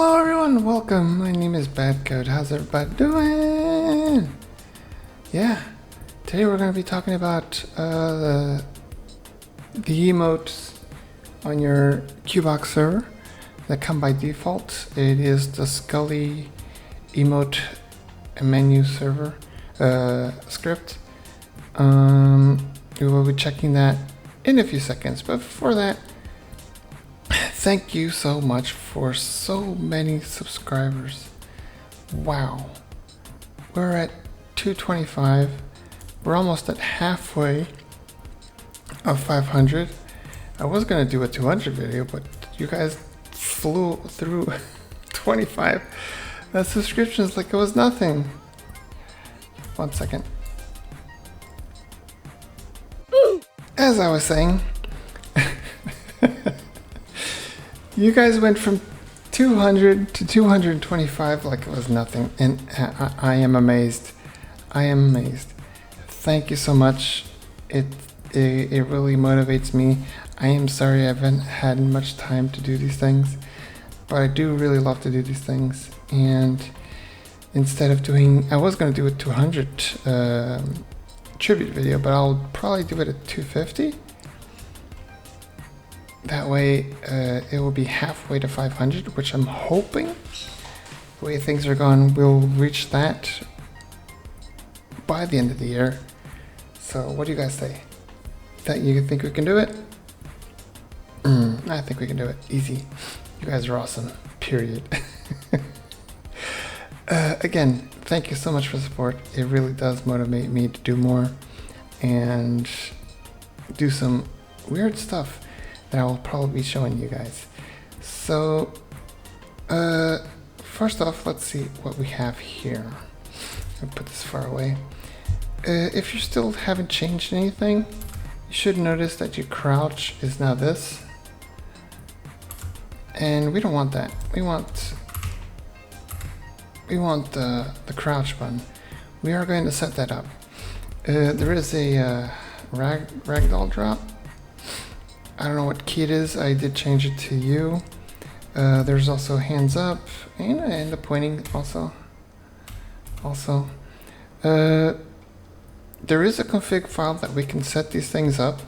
Hello everyone, welcome. My name is BadCode. How's everybody doing? Yeah, today we're going to be talking about the emotes on your QBox server that come by default. It is the Scully Emote menu server script. We will be checking that in a few seconds, but before that, thank you so much for so many subscribers. Wow. We're at 225. We're almost at halfway of 500. I was going to do a 200 video, but you guys flew through 25 subscriptions like it was nothing. 1 second. As I was saying, you guys went from 200 to 225 like it was nothing, and I am amazed. I am amazed. Thank you so much. It really motivates me. I am sorry I haven't had much time to do these things, but I do really love to do these things. And instead of doing, I was going to do a 200 tribute video, but I'll probably do it at 250. That way it will be halfway to 500, which I'm hoping, the way things are going, we'll reach that by the end of the year. So what do you guys say? That you think we can do it? I think we can do it. Easy. You guys are awesome. Period. Again, thank you so much for the support. It really does motivate me to do more and do some weird stuff that I will probably be showing you guys. So first off, let's see what we have here. I'll put this far away. If you still haven't changed anything, you should notice that your crouch is now this, and we don't want that. We want the crouch button. We are going to set that up. There is a ragdoll drop. I don't know what key it is. I did change it to U. There's also hands up and the pointing also. There is a config file that we can set these things up,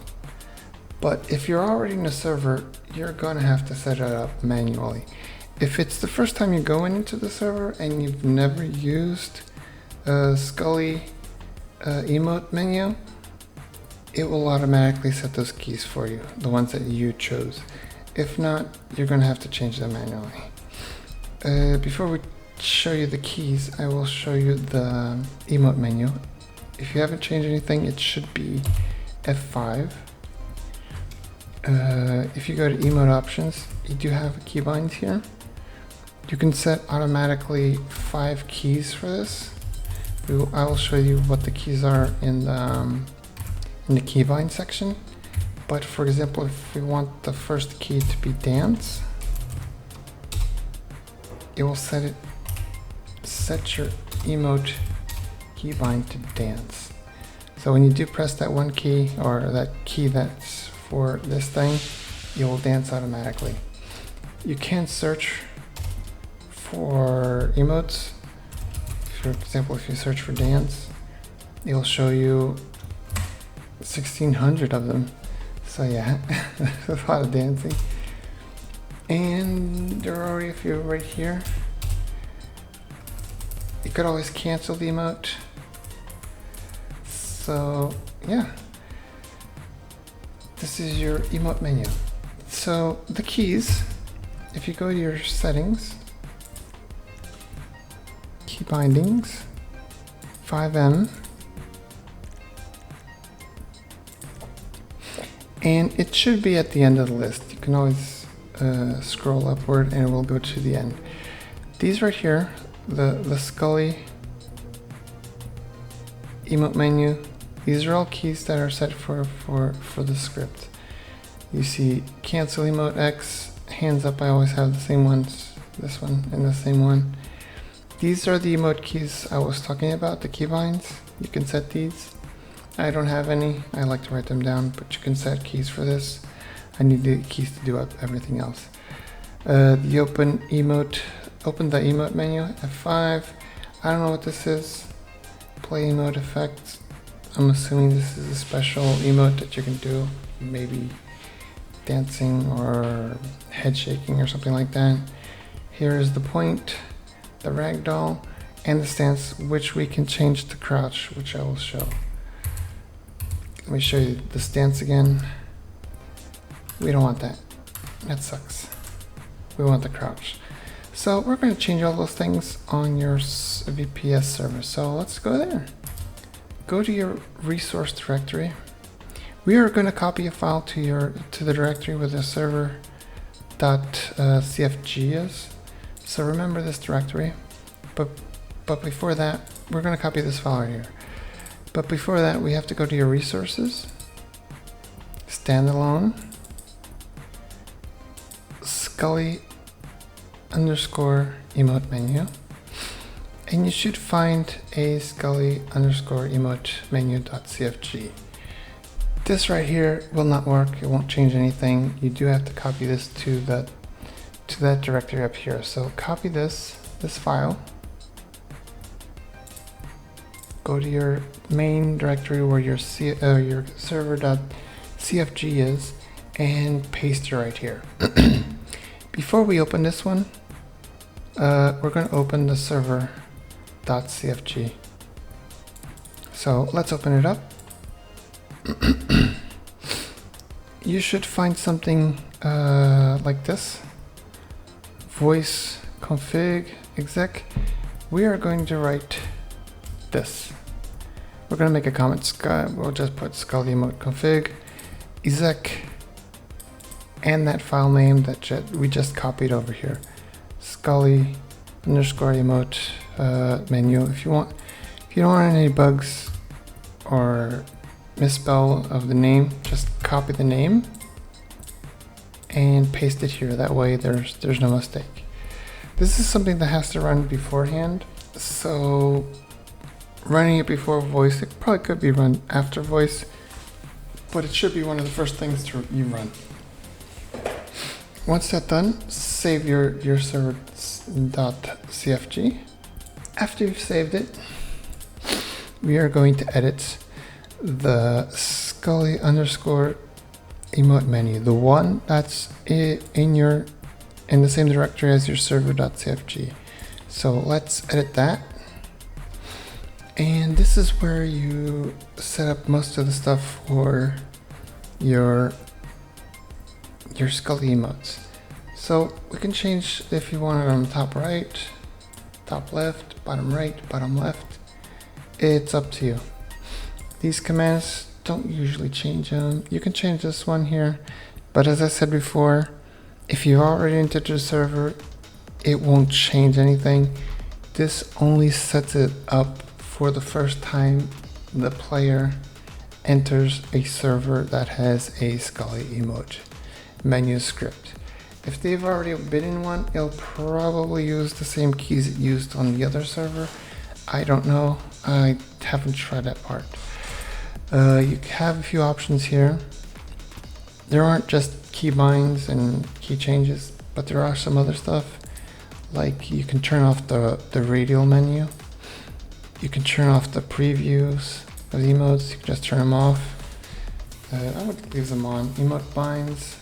but if you're already in a server, you're going to have to set it up manually. If it's the first time you're going into the server and you've never used Scully Emote menu, it will automatically set those keys for you, the ones that you chose. If not, you're going to have to change them manually. Before we show you the keys, I will show you the emote menu. If you haven't changed anything, it should be F5. If you go to emote options, you do have a keybind here. You can set automatically 5 keys for this. I will show you what the keys are in the keybind section. But for example, if we want the first key to be dance, it will set your emote keybind to dance. So when you do press that one key, or that key that's for this thing, it will dance automatically. You can search for emotes. For example, if you search for dance, it will show you 1,600 of them. So yeah, there's a lot of dancing. And there are already a few right here. You could always cancel the emote. So yeah, this is your emote menu. So the keys, if you go to your settings, key bindings, 5M, and it should be at the end of the list. You can always scroll upward and it will go to the end. These right here, the Scully emote menu, these are all keys that are set for the script. You see cancel emote X, hands up, I always have the same ones, this one and the same one. These are the emote keys I was talking about, the keybinds. You can set these. I don't have any. I like to write them down, but you can set keys for this. I need the keys to do everything else. The open emote open the emote menu, F5. I don't know what this is. Play emote effect. I'm assuming this is a special emote that you can do. Maybe dancing or head shaking or something like that. Here is the point, the ragdoll, and the stance, which we can change to crouch, which I will show. Let me show you the stance again. We don't want that. That sucks. We want the crouch. So we're going to change all those things on your VPS server. So let's go there. Go to your resource directory. We are going to copy a file to the directory where the server.cfg is. So remember this directory. But before that, we're going to copy this file right here. But before that, we have to go to your resources, standalone, Scully _emote menu, and you should find a Scully _emote menu.cfg. This right here will not work. It won't change anything. You do have to copy this to that directory up here. So copy this file. Go to your main directory where your server.cfg is and paste it right here. Before we open this one, we're going to open the server.cfg. So let's open it up. You should find something like this. Voice config exec. We are going to write this. We're going to make a comment. We'll just put Scully Emote config exec and that file name that we just copied over here. Scully _emote menu. If you don't want any bugs or misspell of the name, just copy the name and paste it here. That way there's no mistake. This is something that has to run beforehand. So running it before voice, it probably could be run after voice, but it should be one of the first things you run. Once that's done, save your server.cfg. After you've saved it, we are going to edit the Scully _emote menu, the one that's in the same directory as your server.cfg. So let's edit that. And this is where you set up most of the stuff for your Scully emotes. So we can change if you want it on the top right, top left, bottom right, bottom left. It's up to you. These commands don't usually change them. You can change this one here, but as I said before, if you've already entered the server, it won't change anything. This only sets it up for the first time the player enters a server that has a Scully emote menu script. If they've already been in one, it'll probably use the same keys it used on the other server. I don't know. I haven't tried that part. You have a few options here. There aren't just key binds and key changes, but there are some other stuff. Like you can turn off the radial menu. You can turn off the previews of the emotes. You can just turn them off. I would leave them on. Emote binds.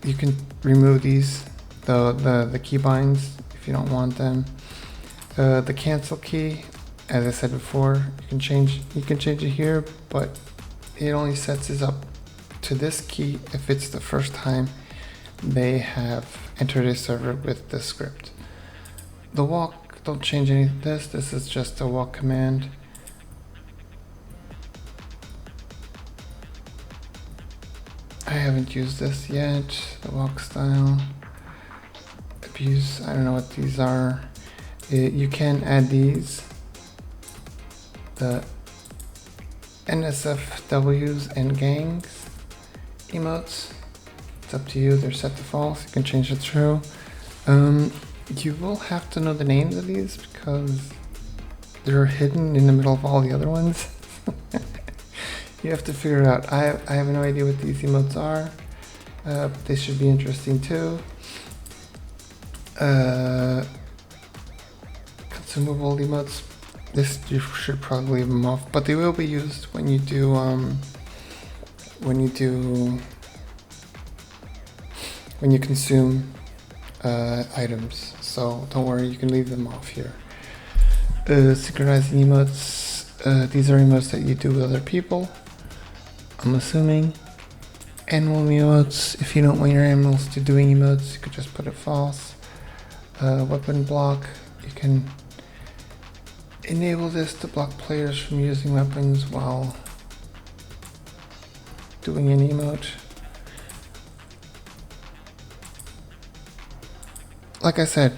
You can remove these, the key binds if you don't want them. The cancel key, as I said before, you can change it here, but it only sets us up to this key if it's the first time they have entered a server with this script. The walk, don't change any of this. This is just a walk command. I haven't used this yet. The walk style, abuse, I don't know what these are. You can add these, the NSFWs and gangs emotes. It's up to you. They're set to false. You can change it to true. You will have to know the names of these because they're hidden in the middle of all the other ones. You have to figure it out. I have no idea what these emotes are. They should be interesting too. Consumable emotes. This you should probably leave them off, but they will be used when you do when you consume items. So don't worry, you can leave them off here. Synchronizing emotes. These are emotes that you do with other people, I'm assuming. Animal emotes. If you don't want your animals to doing emotes, you could just put it false. Weapon block. You can enable this to block players from using weapons while doing an emote. Like I said,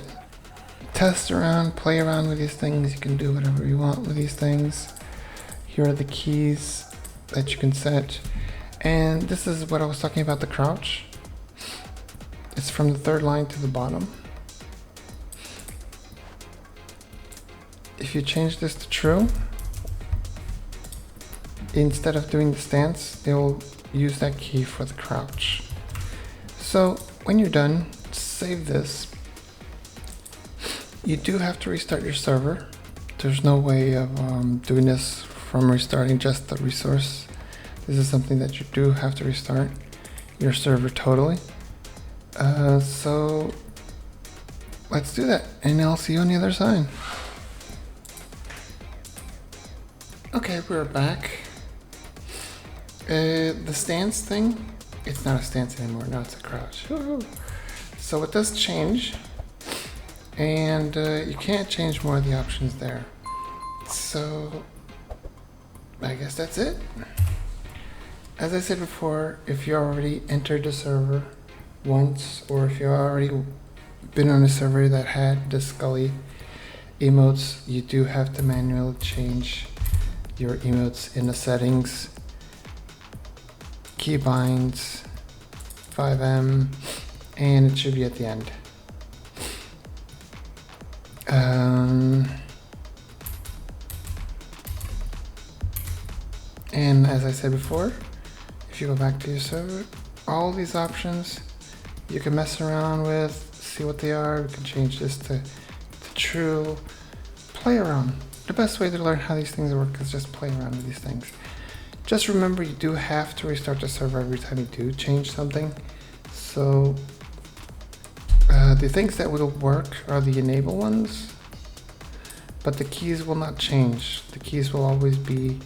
test around, play around with these things. You can do whatever you want with these things. Here are the keys that you can set. And this is what I was talking about, the crouch. It's from the third line to the bottom. If you change this to true, instead of doing the stance, it will use that key for the crouch. So when you're done, save this. You do have to restart your server. There's no way of doing this from restarting just the resource. This is something that you do have to restart your server totally. So let's do that, and I'll see you on the other side. Okay, we're back. The stance thing, it's not a stance anymore, now it's a crouch. So it does change, and you can't change more of the options there. So I guess that's it. As I said before, if you already entered the server once, or if you've already been on a server that had the Scully emotes, you do have to manually change your emotes in the settings, keybinds, 5M, and it should be at the end. And as I said before, if you go back to your server, all these options you can mess around with, see what they are. You can change this to true, play around. The best way to learn how these things work is just play around with these things. Just remember, you do have to restart the server every time you do change something. So the things that will work are the enable ones, but the keys will not change. The keys will always be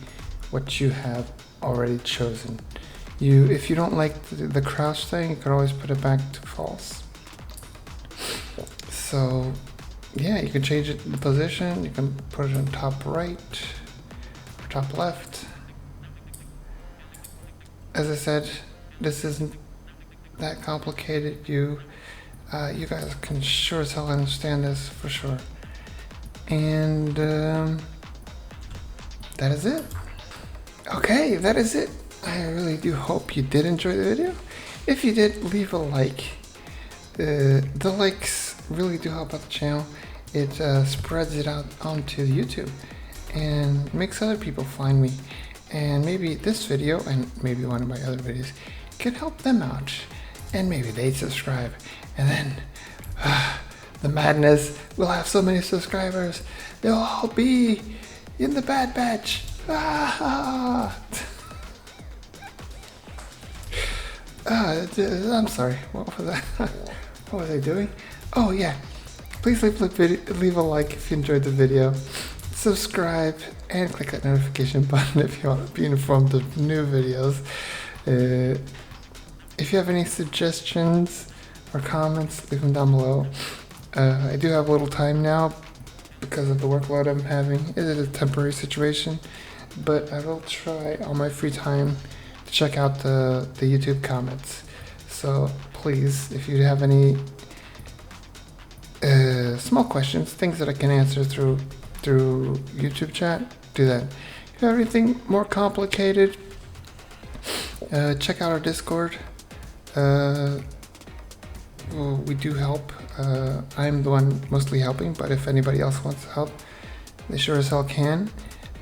what you have already chosen. If you don't like the crouch thing, you can always put it back to false. So yeah, you can change it, the position. You can put it on top right or top left. As I said, this isn't that complicated. You guys can sure as hell understand this for sure. And that is it. Okay, that is it. I really do hope you did enjoy the video. If you did, leave a like. The likes really do help out the channel. It spreads it out onto YouTube and makes other people find me. And maybe this video and maybe one of my other videos can help them out. And maybe they'd subscribe. And then the madness, we'll have so many subscribers. They'll all be in the Bad Batch. I'm sorry, what was that? What was I doing? Oh yeah, please leave a like if you enjoyed the video, subscribe, and click that notification button if you want to be informed of new videos. If you have any suggestions or comments, leave them down below. I do have a little time now because of the workload I'm having. It is a temporary situation, but I will try on my free time to check out the YouTube comments. So please, if you have any small questions, things that I can answer through YouTube chat, do that. If you have anything more complicated, check out our Discord. We do help. I'm the one mostly helping, but if anybody else wants to help, they sure as hell can.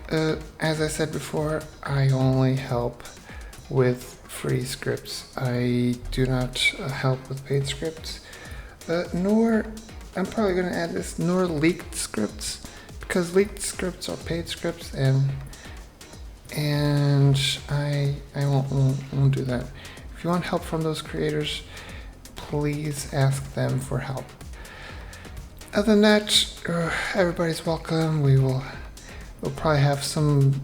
As I said before, I only help with free scripts. I do not help with paid scripts, nor I'm probably gonna add this nor leaked scripts, because leaked scripts are paid scripts, and I won't do that. If you want help from those creators, please ask them for help. Other than that, everybody's welcome. We'll probably have some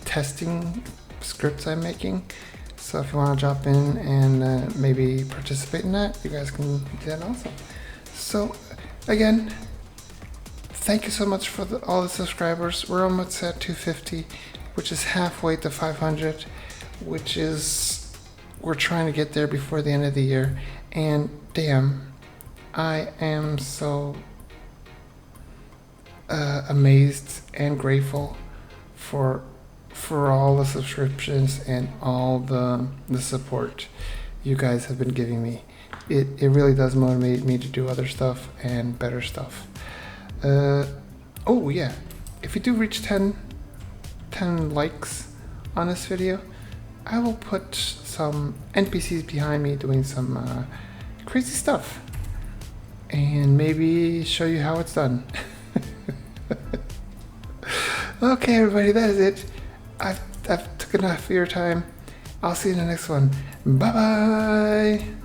testing scripts I'm making. So if you want to drop in and maybe participate in that, you guys can do that also. So again, thank you so much for all the subscribers. We're almost at 250, which is halfway to 500, which is, we're trying to get there before the end of the year. And damn, I am so amazed and grateful for all the subscriptions and all the support you guys have been giving me. It really does motivate me to do other stuff and better stuff. Oh yeah, if you do reach 10 likes on this video, I will put some NPCs behind me doing some crazy stuff and maybe show you how it's done. Okay everybody, that is it. I've took enough of your time. I'll see you in the next one. Bye bye.